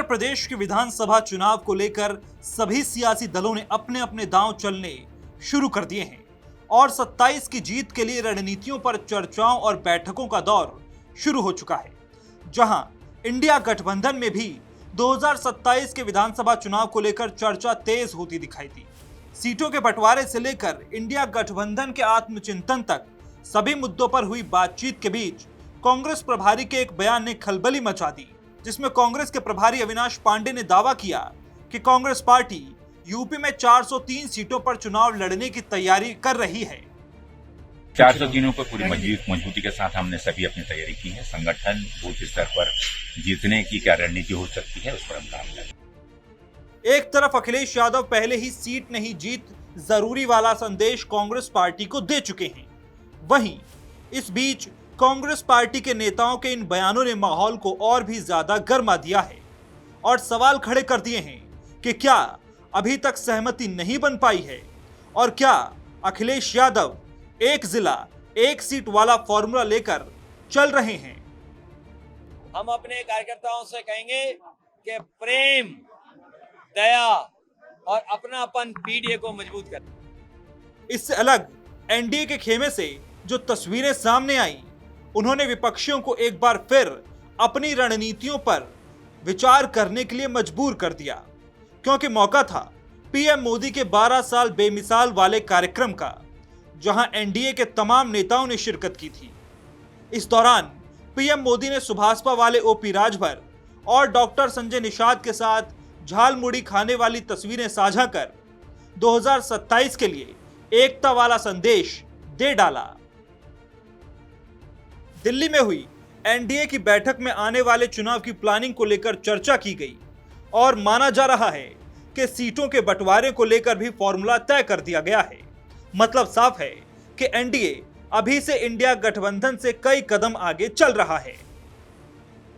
उत्तर प्रदेश के विधानसभा चुनाव को लेकर सभी सियासी दलों ने अपने अपने दांव चलने शुरू कर दिए हैं और 27 की जीत के लिए रणनीतियों पर चर्चाओं और बैठकों का दौर शुरू हो चुका है। जहां इंडिया गठबंधन में भी 2027 के विधानसभा चुनाव को लेकर चर्चा तेज होती दिखाई दी। सीटों के बंटवारे से लेकर इंडिया गठबंधन के आत्मचिंतन तक सभी मुद्दों पर हुई बातचीत के बीच कांग्रेस प्रभारी के एक बयान ने खलबली मचा दी, जिसमें कांग्रेस के प्रभारी अविनाश पांडे ने दावा किया कि कांग्रेस पार्टी यूपी में 403 सीटों पर चुनाव लड़ने की तैयारी कर रही है। 403 पर पूरी मजबूती के साथ हमने सभी अपनी तैयारी की है। संगठन बूथ स्तर पर जीतने की क्या रणनीति हो सकती है, उस पर हम काम करें। एक तरफ अखिलेश यादव पहले ही सीट नहीं जीत जरूरी वाला संदेश कांग्रेस पार्टी को दे चुके हैं, वहीं इस बीच कांग्रेस पार्टी के नेताओं के इन बयानों ने माहौल को और भी ज्यादा गर्मा दिया है और सवाल खड़े कर दिए हैं कि क्या अभी तक सहमति नहीं बन पाई है और क्या अखिलेश यादव एक जिला एक सीट वाला फॉर्मूला लेकर चल रहे हैं। हम अपने कार्यकर्ताओं से कहेंगे कि प्रेम, दया और अपनापन पीडीए को मजबूत करें। इससे अलग एनडीए के खेमे से जो तस्वीरें सामने आई, उन्होंने विपक्षियों को एक बार फिर अपनी रणनीतियों पर विचार करने के लिए मजबूर कर दिया, क्योंकि मौका था पीएम मोदी के 12 साल बेमिसाल वाले कार्यक्रम का, जहां एनडीए के तमाम नेताओं ने शिरकत की थी। इस दौरान पीएम मोदी ने सुभाषपा वाले ओपी राजभर और डॉक्टर संजय निषाद के साथ झालमुड़ी खाने वाली तस्वीरें साझा कर 2027 के लिए एकता वाला संदेश दे डाला। दिल्ली में हुई एनडीए की बैठक में आने वाले चुनाव की प्लानिंग को लेकर चर्चा की गई और माना जा रहा है कि सीटों के बंटवारे को लेकर भी फॉर्मूला तय कर दिया गया है। मतलब साफ है कि एनडीए अभी से इंडिया गठबंधन से कई कदम आगे चल रहा है।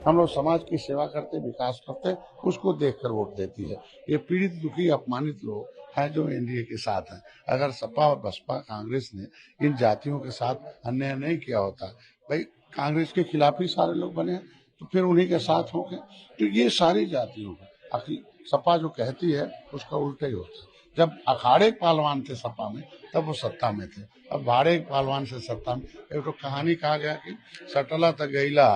हम लोग समाज की सेवा करते, विकास करते, उसको देखकर वोट देती है। ये पीड़ित, दुखी, अपमानित लोग हैं जो एनडीए के साथ हैं। अगर सपा और बसपा कांग्रेस ने इन जातियों के साथ अन्याय नहीं किया होता, भाई कांग्रेस के खिलाफ ही सारे लोग बने हैं, तो फिर उन्हीं के साथ होंगे। तो ये सारी जातियों का सपा जो कहती है उसका उल्टा ही होता है। जब अखाड़े पहलवान थे सपा में, तब वो सत्ता में थे। अब भाड़े पहलवान से सत्ता में, एक तो कहानी कहा गया कि सटला तक गईला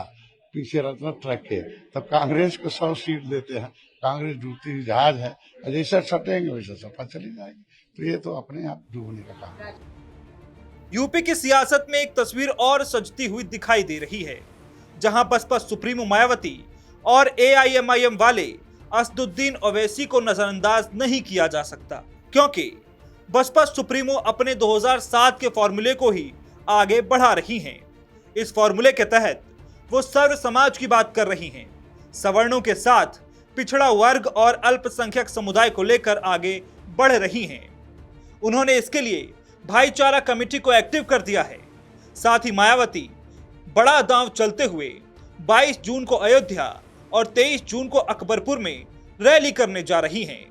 पीछे रत्न ट्रक के, तब कांग्रेस को 100 सीट देते हैं। कांग्रेस डूबती जहाज है, जैसे सटेंगे वैसे सपा चली जाएगी। तो ये तो अपने आप डूबने का काम है। यूपी की सियासत में एक तस्वीर और सजती हुई दिखाई दे रही है, जहां बसपा सुप्रीमो मायावती और एआईएमआईएम वाले असदुद्दीन ओवैसी को नजरअंदाज नहीं किया जा सकता, क्योंकि बसपा सुप्रीमो अपने 2007 के फॉर्मूले को ही आगे बढ़ा रही हैं। इस फॉर्मूले के तहत वो सर्व समाज की बात कर रही हैं, सवर्णों के साथ पिछड़ा वर्ग और अल्पसंख्यक समुदाय को लेकर आगे बढ़ रही हैं। उन्होंने इसके लिए भाईचारा कमेटी को एक्टिव कर दिया है। साथ ही मायावती बड़ा दांव चलते हुए 22 जून को अयोध्या और 23 जून को अकबरपुर में रैली करने जा रही हैं।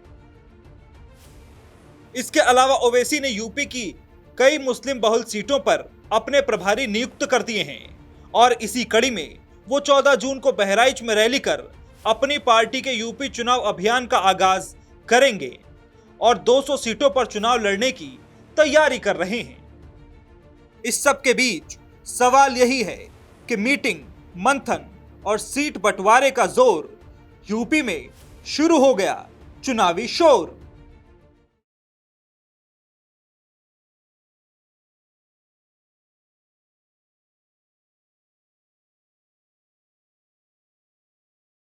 इसके अलावा ओवैसी ने यूपी की कई मुस्लिम बहुल सीटों पर अपने प्रभारी नियुक्त कर दिए हैं और इसी कड़ी में वो 14 जून को बहराइच में रैली कर अपनी पार्टी के यूपी चुनाव अभियान का आगाज करेंगे और 200 सीटों पर चुनाव लड़ने की तैयारी कर रहे हैं। इस सब के बीच सवाल यही है कि मीटिंग, मंथन और सीट बंटवारे का जोर, यूपी में शुरू हो गया चुनावी शोर।